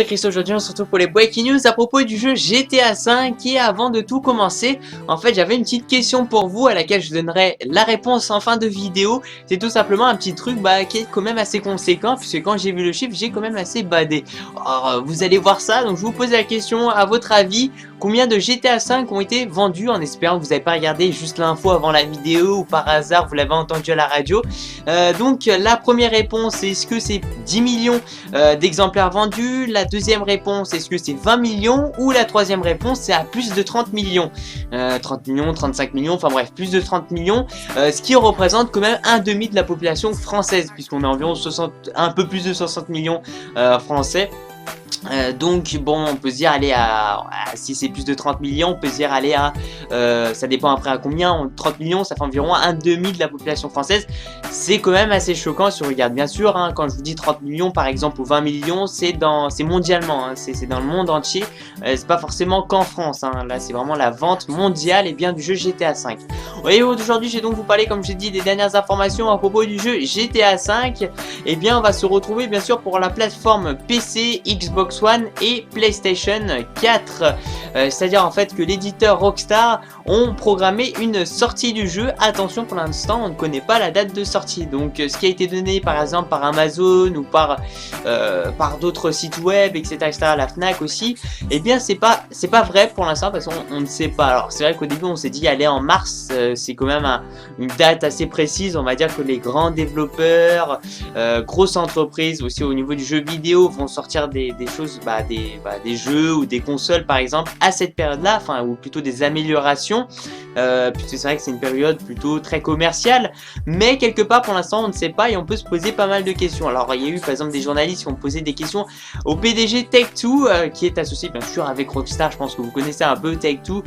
Chris, aujourd'hui on se retrouve pour les breaking news à propos du jeu GTA V. Et avant de tout commencer, en fait j'avais une petite question pour vous à laquelle je donnerai la réponse en fin de vidéo. C'est tout simplement un petit truc qui est quand même assez conséquent, puisque quand j'ai vu le chiffre j'ai quand même assez badé. Alors, vous allez voir ça, donc je vous pose la question, à votre avis, combien de GTA V ont été vendus, en espérant que vous n'avez pas regardé juste l'info avant la vidéo ou par hasard vous l'avez entendu à la radio. Donc la première réponse, est-ce que c'est 10 millions d'exemplaires vendus? La deuxième réponse, est-ce que c'est 20 millions? Ou la troisième réponse, c'est à plus de 30 millions. 30 millions, 35 millions, enfin bref, plus de 30 millions, ce qui représente quand même un demi de la population française, puisqu'on est environ 60, un peu plus de 60 millions français. Donc bon, on peut se dire aller si c'est plus de 30 millions, on peut se dire aller à ça dépend après à combien. 30 millions ça fait environ un demi de la population française. C'est quand même assez choquant si on regarde, bien sûr, hein, quand je vous dis 30 millions par exemple ou 20 millions, c'est mondialement, hein, c'est dans le monde entier, c'est pas forcément qu'en France, hein. Là c'est vraiment la vente mondiale et bien du jeu GTA V. Et aujourd'hui je vais donc vous parler, comme j'ai dit, des dernières informations à propos du jeu GTA V. Et bien on va se retrouver bien sûr pour la plateforme PC, Xbox One et PlayStation 4. C'est-à-dire en fait que l'éditeur Rockstar ont programmé une sortie du jeu. Attention, pour l'instant on ne connaît pas la date de sortie. Donc ce qui a été donné par exemple par Amazon ou par d'autres sites web, etc., la Fnac aussi, et bien c'est pas vrai pour l'instant, parce qu'on ne sait pas. Alors c'est vrai qu'au début on s'est dit aller en mars, c'est quand même une date assez précise. On va dire que les grands développeurs, grosses entreprises aussi au niveau du jeu vidéo vont sortir des choses, des jeux ou des consoles par exemple à cette période là, enfin, ou plutôt des améliorations, puisque c'est vrai que c'est une période plutôt très commerciale, mais quelque part pour l'instant on ne sait pas et on peut se poser pas mal de questions. Alors il y a eu par exemple des journalistes qui ont posé des questions au PDG Take-Two, qui est associé bien sûr avec Rockstar, je pense que vous connaissez un peu Take-Two,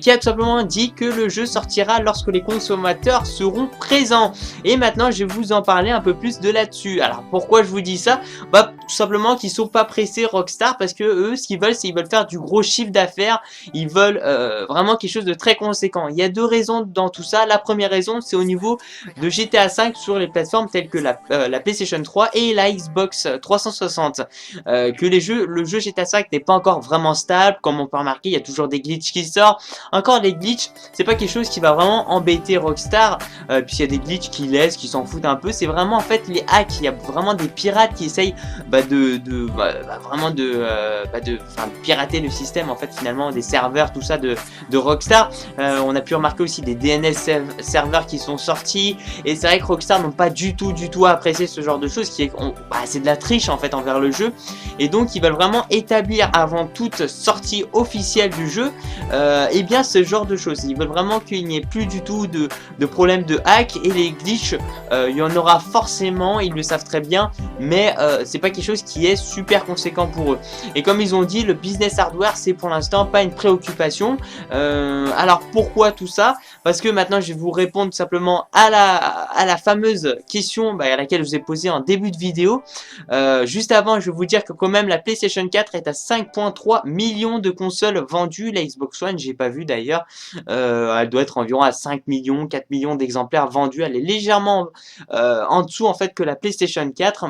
qui a tout simplement dit que le jeu sortira lorsque les consommateurs seront présents. Et maintenant je vais vous en parler un peu plus de là-dessus. Alors pourquoi je vous dis ça? Tout simplement qu'ils sont pas pressés Rockstar, parce que eux ce qu'ils veulent, c'est qu'ils veulent faire du gros chiffre d'affaires, ils veulent vraiment quelque chose de très conséquent. Il y a deux raisons dans tout ça. La première raison, c'est au niveau de GTA V sur les plateformes telles que la PlayStation 3 et la Xbox 360, que le jeu GTA V n'est pas encore vraiment stable. Comme on peut remarquer, il y a toujours des glitches qui sortent. Encore des glitches, c'est pas quelque chose qui va vraiment embêter Rockstar, puisqu'il y a des glitches qui laissent, qui s'en foutent un peu. C'est vraiment en fait les hacks. Il y a vraiment des pirates qui essayent de pirater le système en fait, finalement, des serveurs, tout ça de Rockstar. On a pu remarquer aussi des DNS serveurs qui sont sortis, et c'est vrai que Rockstar n'ont pas du tout apprécié ce genre de choses, c'est de la triche en fait envers le jeu, et donc ils veulent vraiment établir avant toute sortie officielle du jeu et bien ce genre de choses. Ils veulent vraiment qu'il n'y ait plus du tout de problème de hack, et les glitches, il y en aura forcément, ils le savent très bien, mais c'est pas quelque chose qui est super conséquent pour eux. Et comme ils ont dit, le business hardware c'est pour l'instant pas une préoccupation. Alors pourquoi tout ça? Parce que maintenant je vais vous répondre simplement à la fameuse question à laquelle je vous ai posé en début de vidéo. Juste avant, je vais vous dire que quand même la PlayStation 4 est à 5,3 millions de consoles vendues. La Xbox One, j'ai pas vu d'ailleurs, elle doit être environ à 5 millions, 4 millions d'exemplaires vendus. Elle est légèrement en dessous en fait que la PlayStation 4.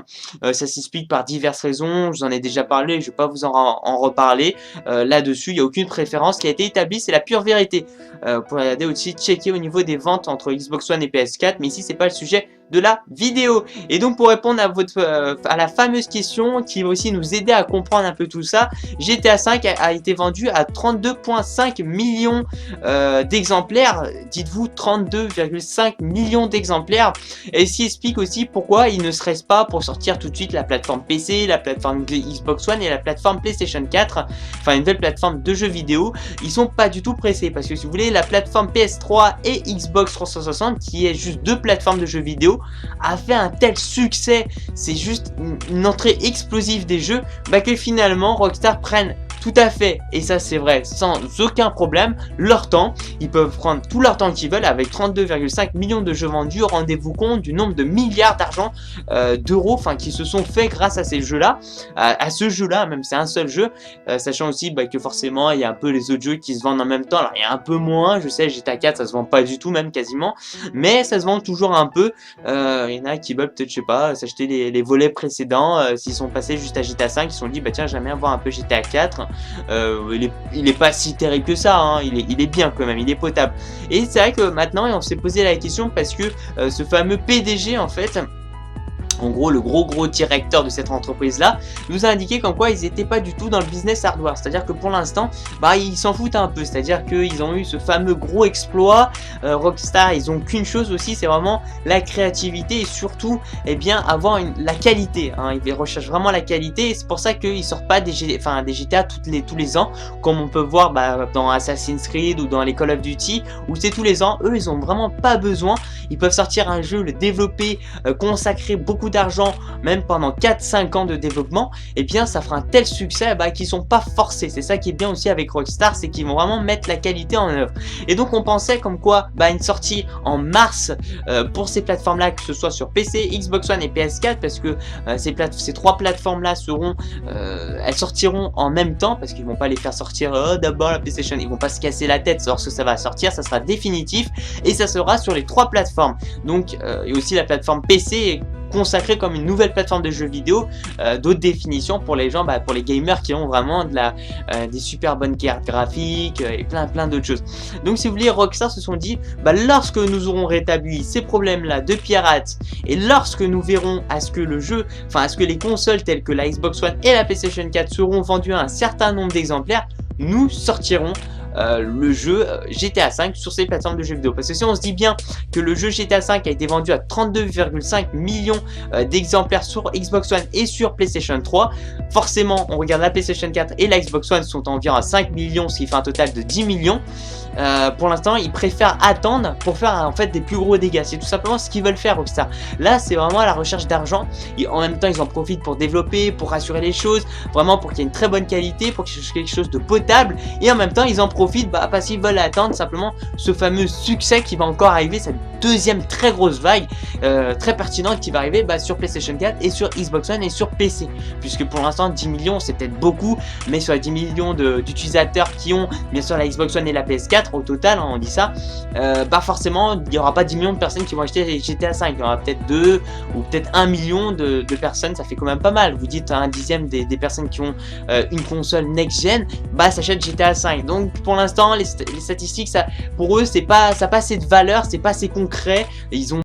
Ça s'explique par diverses raisons, je vous en ai déjà parlé, je vais pas vous en reparler là-dessus. Il n'y a aucune préférence qui a été établie, c'est la pure vérité. Vous pouvez regarder aussi, checker au niveau des ventes entre Xbox One et PS4, mais ici c'est pas le sujet de la vidéo. Et donc pour répondre à la fameuse question qui va aussi nous aider à comprendre un peu tout ça, GTA V a été vendu à 32,5 millions d'exemplaires. Dites-vous 32,5 millions d'exemplaires. Et ce qui explique aussi pourquoi il ne se reste pas pour sortir tout de suite la plateforme PC, la plateforme Xbox One et la plateforme PlayStation 4, enfin une nouvelle plateforme de jeux vidéo. Ils sont pas du tout pressés, parce que si vous voulez, la plateforme PS3 et Xbox 360, qui est juste deux plateformes de jeux vidéo, a fait un tel succès, c'est juste une entrée explosive des jeux, que finalement Rockstar prenne tout à fait, et ça c'est vrai, sans aucun problème, leur temps. Ils peuvent prendre tout leur temps qu'ils veulent avec 32,5 millions de jeux vendus. Rendez-vous compte du nombre de milliards d'argent d'euros qui se sont faits grâce à ces jeux-là, à ce jeu-là, même c'est un seul jeu, sachant aussi que forcément il y a un peu les autres jeux qui se vendent en même temps. Alors il y a un peu moins, je sais, GTA 4 ça se vend pas du tout, même quasiment, mais ça se vend toujours un peu. Il y en a qui veulent peut-être, je sais pas, s'acheter les volets précédents, s'ils sont passés juste à GTA 5, ils se sont dit, bah tiens, j'aime bien voir un peu GTA 4, il est pas si terrible que ça, hein, il est bien quand même, il est potable. Et c'est vrai que maintenant, on s'est posé la question parce que ce fameux PDG, en fait, en gros le gros directeur de cette entreprise là, nous a indiqué comme quoi ils n'étaient pas du tout dans le business hardware. C'est à dire que pour l'instant ils s'en foutent un peu, c'est à dire qu'ils ont eu ce fameux gros exploit. Rockstar, ils ont qu'une chose aussi, c'est vraiment la créativité et surtout avoir la qualité, hein. Ils recherchent vraiment la qualité et c'est pour ça qu'ils sortent pas des GTA tous les ans comme on peut voir dans Assassin's Creed ou dans les Call of Duty où c'est tous les ans. Eux ils ont vraiment pas besoin, ils peuvent sortir un jeu, le développer, consacrer beaucoup d'argent, même pendant 4-5 ans de développement, et bien ça fera un tel succès qu'ils sont pas forcés. C'est ça qui est bien aussi avec Rockstar, c'est qu'ils vont vraiment mettre la qualité en œuvre. Et donc on pensait comme quoi une sortie en mars pour ces plateformes là, que ce soit sur PC, Xbox One et PS4, parce que ces trois plateformes là seront elles sortiront en même temps, parce qu'ils vont pas les faire sortir d'abord la PlayStation, ils vont pas se casser la tête lorsque ça va sortir, ça sera définitif et ça sera sur les trois plateformes. Donc et aussi la plateforme PC consacrée comme une nouvelle plateforme de jeux vidéo d'autres définitions pour les gens, pour les gamers qui ont vraiment des super bonnes cartes graphiques et plein d'autres choses. Donc si vous voulez, Rockstar se sont dit lorsque nous aurons rétabli ces problèmes là de pirates et lorsque nous verrons à ce que le jeu, à ce que les consoles telles que la Xbox One et la PlayStation 4 seront vendues à un certain nombre d'exemplaires, nous sortirons le jeu GTA 5 sur ces plateformes de jeux vidéo. Parce que si on se dit bien que le jeu GTA 5 a été vendu à 32,5 millions d'exemplaires sur Xbox One et sur PlayStation 3, forcément on regarde la PlayStation 4 et la Xbox One sont environ à 5 millions, ce qui fait un total de 10 millions. Pour l'instant ils préfèrent attendre pour faire en fait des plus gros dégâts. C'est tout simplement ce qu'ils veulent faire Rockstar. Là c'est vraiment à la recherche d'argent et en même temps ils en profitent pour développer, pour rassurer les choses, vraiment pour qu'il y ait une très bonne qualité, pour qu'il y ait quelque chose de potable, et en même temps ils en profitent parce qu'ils veulent attendre simplement ce fameux succès qui va encore arriver, cette deuxième très grosse vague très pertinente qui va arriver sur PlayStation 4 et sur Xbox One et sur PC, puisque pour l'instant 10 millions c'est peut-être beaucoup, mais sur les 10 millions d'utilisateurs qui ont bien sûr la Xbox One et la PS4 au total, on dit ça, forcément il n'y aura pas 10 millions de personnes qui vont acheter GTA 5, il y aura peut-être 2 ou peut-être 1 million de personnes, ça fait quand même pas mal. Vous dites un dixième des personnes qui ont une console next-gen s'achètent GTA 5. Donc pour l'instant les statistiques, pour eux ça n'a pas assez de valeur, c'est pas assez concret, ils ont